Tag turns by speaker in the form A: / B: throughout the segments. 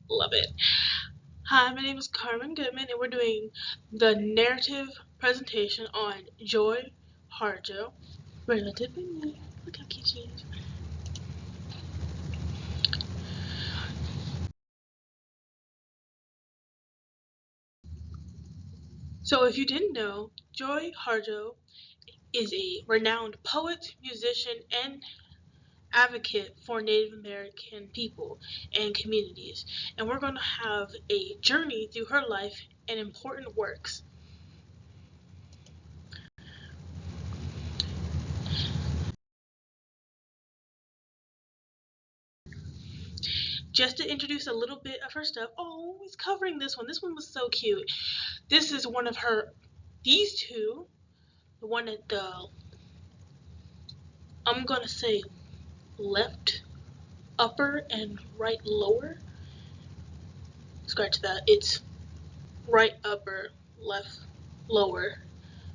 A: Love it. Hi, my name is Carmen Goodman, and we're doing the narrative presentation on Joy Harjo, relatively new. Look how cute she is. So, if you didn't know, Joy Harjo is a renowned poet, musician, and advocate for Native American people and communities. And we're going to have a journey through her life and important works. Just to introduce a little bit of her stuff. Oh, it's covering this one. This one was so cute. This is one of her, these two, the one at the, I'm going to say left upper and right lower. Scratch that. It's right upper, left lower.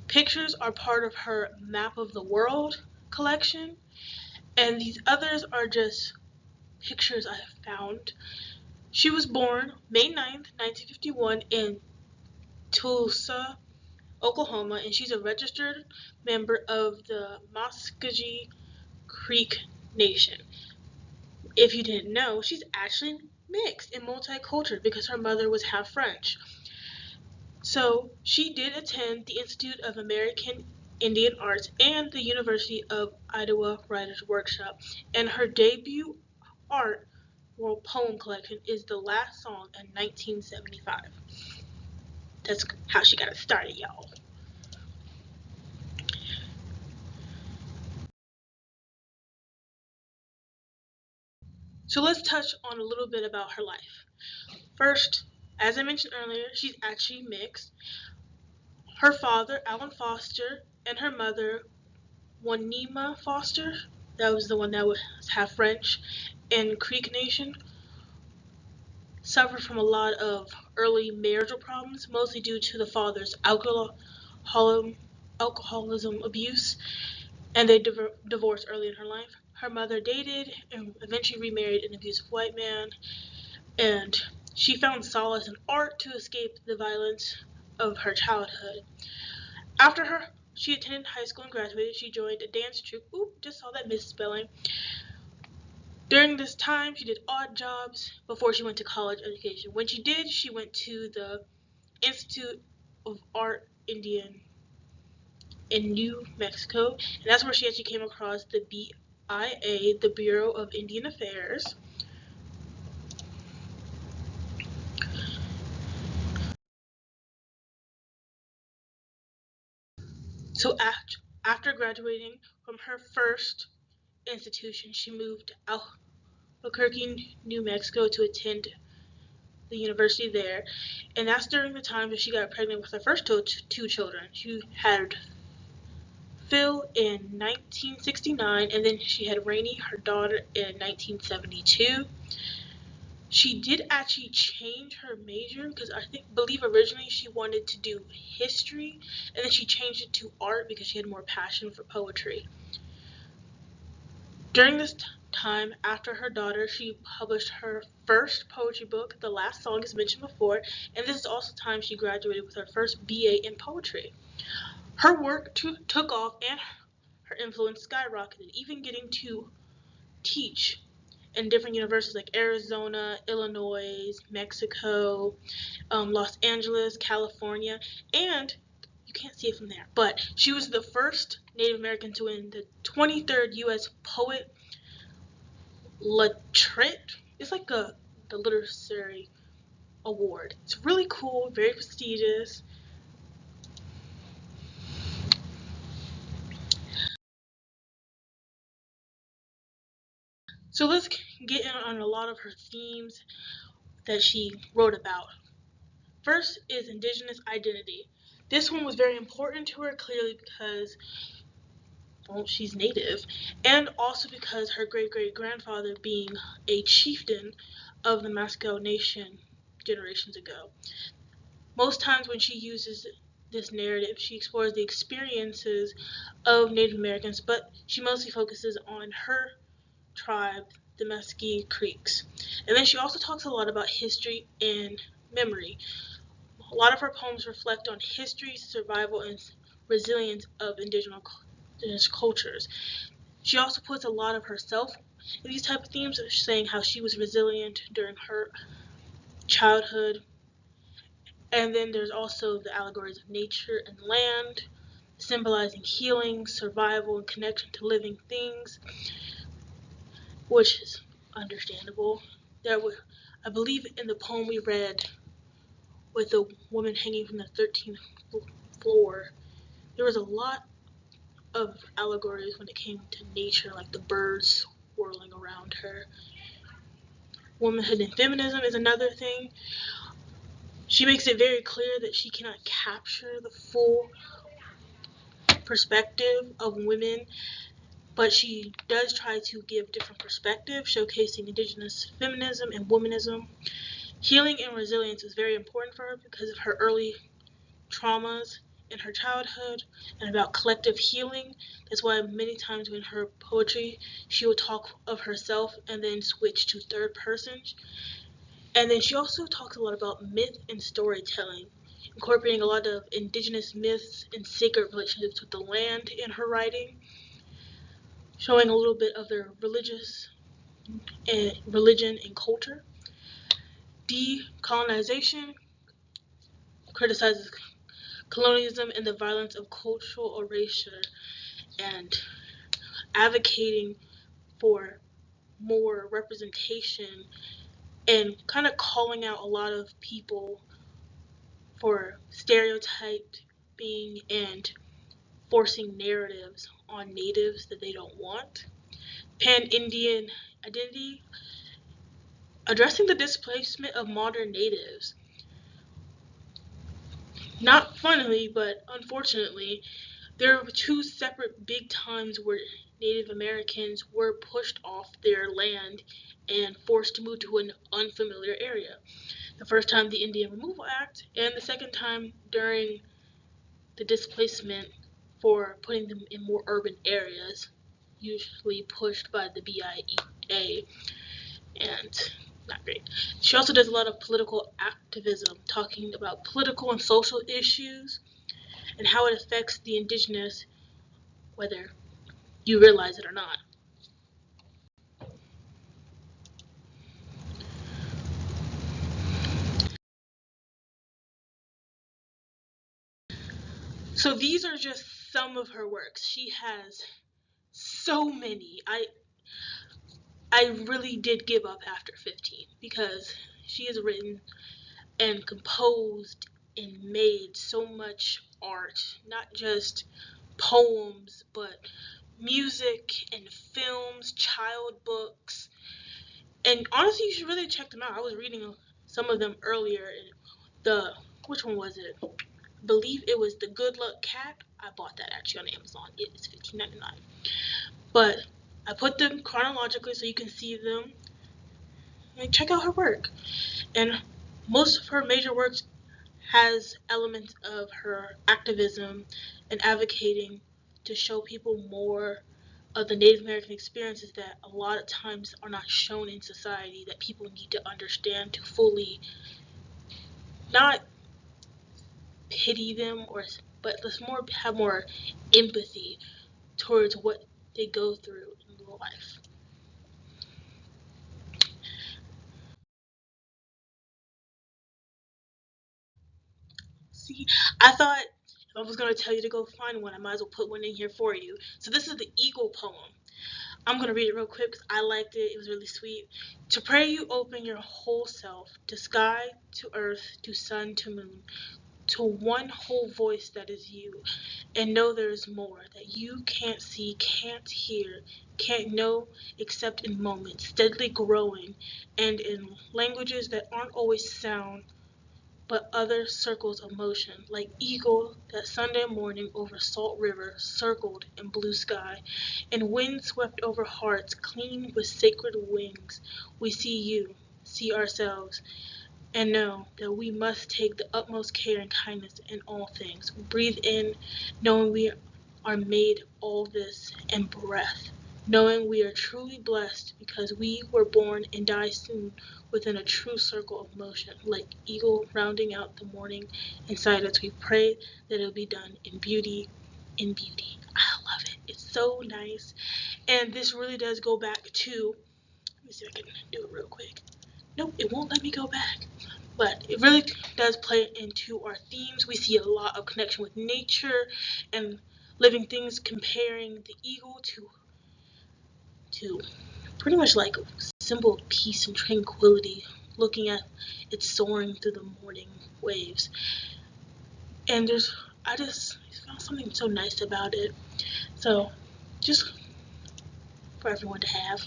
A: Pictures are part of her Map of the World collection, and these others are just pictures I have found. She was born May 9th, 1951 in Tulsa, Oklahoma, and she's a registered member of the Muscogee Creek Nation. If you didn't know, she's actually mixed and multicultural because her mother was half French. So she did attend the Institute of American Indian Arts and the University of Idaho Writers Workshop, and her debut art world poem collection is The Last Song in 1975. That's how she got it started, y'all. So let's touch on a little bit about her life. First, as I mentioned earlier, she's actually mixed. Her father, Alan Foster, and her mother, Wanima Foster, that was the one that was half French, in Creek Nation, suffered from a lot of early marital problems, mostly due to the father's alcoholism abuse, and they divorced early in her life. Her mother dated and eventually remarried an abusive white man, and she found solace in art to escape the violence of her childhood. After she attended high school and graduated, she joined a dance troupe. Oop, just saw that misspelling. During this time, she did odd jobs before she went to college education. When she did, she went to the Institute of Art Indian in New Mexico, and that's where she actually came across the BIA, the Bureau of Indian Affairs. So after graduating from her first institution, she moved to Albuquerque, New Mexico to attend the university there. And that's during the time that she got pregnant with her first two children. She had Phil in 1969, and then she had Rainey, her daughter, in 1972. She did actually change her major because believe originally she wanted to do history, and then she changed it to art because she had more passion for poetry. During this time, after her daughter, she published her first poetry book, The Last Song, as mentioned before, and this is also the time she graduated with her first BA in poetry. Her work took off and her influence skyrocketed, even getting to teach in different universities like Arizona, Illinois, Mexico, Los Angeles, California, and you can't see it from there, but she was the first Native American to win the 23rd U.S. Poet Laureate. It's like the literary award. It's really cool, very prestigious. So let's get in on a lot of her themes that she wrote about. First is Indigenous identity. This one was very important to her, clearly because, well, she's Native, and also because her great-great-grandfather being a chieftain of the Masco Nation generations ago. Most times when she uses this narrative, she explores the experiences of Native Americans, but she mostly focuses on her tribe, the Mesquite Creeks. And then she also talks a lot about history and memory. A lot of her poems reflect on history, survival, and resilience of indigenous cultures. She also puts a lot of herself in these type of themes, saying how she was resilient during her childhood. And then there's also the allegories of nature and land, symbolizing healing, survival, and connection to living things, which is understandable. I believe in the poem we read with the woman hanging from the 13th floor, there was a lot of allegories when it came to nature, like the birds whirling around her. Womanhood and feminism is another thing. She makes it very clear that she cannot capture the full perspective of women, but she does try to give different perspectives, showcasing indigenous feminism and womanism. Healing and resilience is very important for her because of her early traumas in her childhood and about collective healing. That's why many times in her poetry she will talk of herself and then switch to third person. And then she also talks a lot about myth and storytelling, incorporating a lot of indigenous myths and sacred relationships with the land in her writing, showing a little bit of their religion and culture. Decolonization criticizes colonialism and the violence of cultural erasure, and advocating for more representation and kind of calling out a lot of people for stereotyping and forcing narratives on natives that they don't want. Pan-Indian identity, addressing the displacement of modern natives. Not funnily, but unfortunately, there were two separate big times where Native Americans were pushed off their land and forced to move to an unfamiliar area. The first time, the Indian Removal Act, and the second time during the displacement for putting them in more urban areas, usually pushed by the BIA, and not great. She also does a lot of political activism, talking about political and social issues and how it affects the indigenous, whether you realize it or not. So these are just some of her works. She has so many. I really did give up after 15 because she has written and composed and made so much art, not just poems, but music and films, child books. And honestly, you should really check them out. I was reading some of them earlier. Which one was it? I believe it was The Good Luck Cat. I bought that actually on Amazon. It is $15.99. But I put them chronologically so you can see them. And check out her work. And most of her major works has elements of her activism and advocating to show people more of the Native American experiences that a lot of times are not shown in society, that people need to understand to fully not pity them, but let's have more empathy towards what they go through in life. See, I thought if I was going to tell you to go find one, I might as well put one in here for you. So this is the Eagle poem. I'm going to read it real quick because I liked it. It was really sweet. To pray you open your whole self, to sky, to earth, to sun, to moon, to one whole voice that is you, and know there is more that you can't see, can't hear, can't know except in moments, steadily growing, and in languages that aren't always sound, but other circles of motion, like eagle that Sunday morning over Salt River circled in blue sky, and wind swept over hearts clean with sacred wings. We see you, see ourselves, and know that we must take the utmost care and kindness in all things. Breathe in, knowing we are made all this, and breath, knowing we are truly blessed because we were born and die soon within a true circle of motion, like eagle rounding out the morning inside us. We pray that it'll be done in beauty, in beauty. I love it. It's so nice. And this really does go back to, let me see if I can do it real quick. Nope, it won't let me go back. But it really does play into our themes. We see a lot of connection with nature and living things, comparing the eagle to pretty much like a symbol of peace and tranquility, looking at it soaring through the morning waves. And I just found something so nice about it. So just for everyone to have.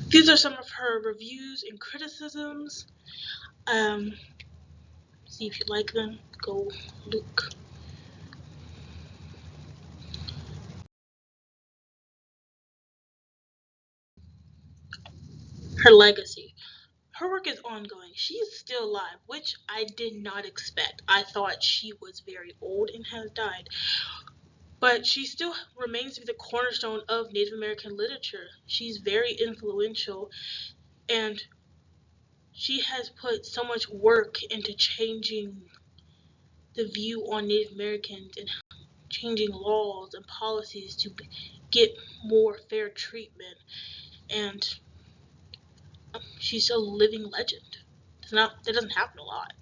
A: These are some of her reviews and criticisms. See if you like them. Go look. Her legacy. Her work is ongoing. She is still alive, which I did not expect. I thought she was very old and has died. But she still remains to be the cornerstone of Native American literature. She's very influential, and she has put so much work into changing the view on Native Americans and changing laws and policies to get more fair treatment. And she's a living legend. That doesn't happen a lot.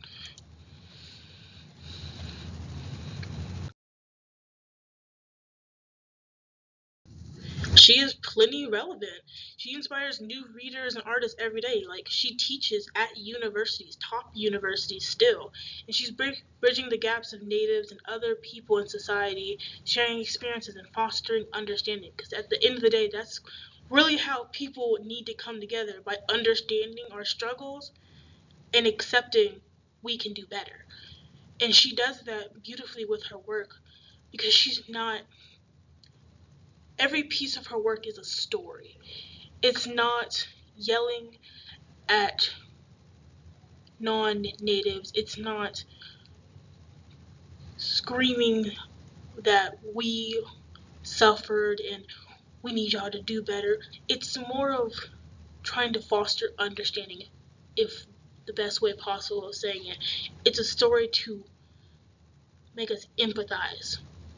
A: She is plenty relevant. She inspires new readers and artists every day. Like, she teaches at universities, top universities still, and she's bridging the gaps of natives and other people in society, sharing experiences and fostering understanding. Because at the end of the day, that's really how people need to come together, by understanding our struggles and accepting we can do better. And she does that beautifully with her work, because she's not, every piece of her work is a story. It's not yelling at non-natives. It's not screaming that we suffered and we need y'all to do better. It's more of trying to foster understanding, if the best way possible of saying it. It's a story to make us empathize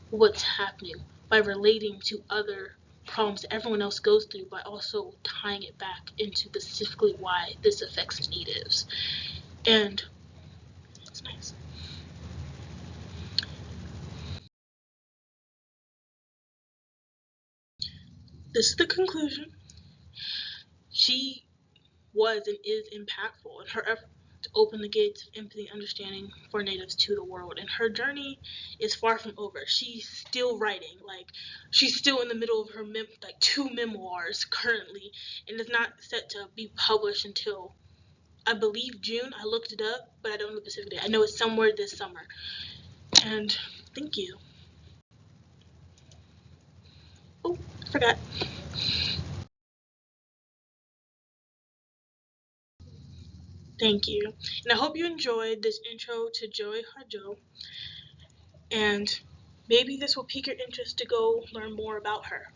A: with what's happening by relating to other problems that everyone else goes through, but also tying it back into specifically why this affects natives. And it's nice. This is the conclusion. She was and is impactful in her effort to open the gates of empathy and understanding for natives to the world. And her journey is far from over. She's still writing. Like, she's still in the middle of her two memoirs currently, and it's not set to be published until, I believe, June. I looked it up, but I don't know the specific date. I know it's somewhere this summer. And thank you. Oh, I forgot. Thank you. And I hope you enjoyed this intro to Joy Harjo, and maybe this will pique your interest to go learn more about her.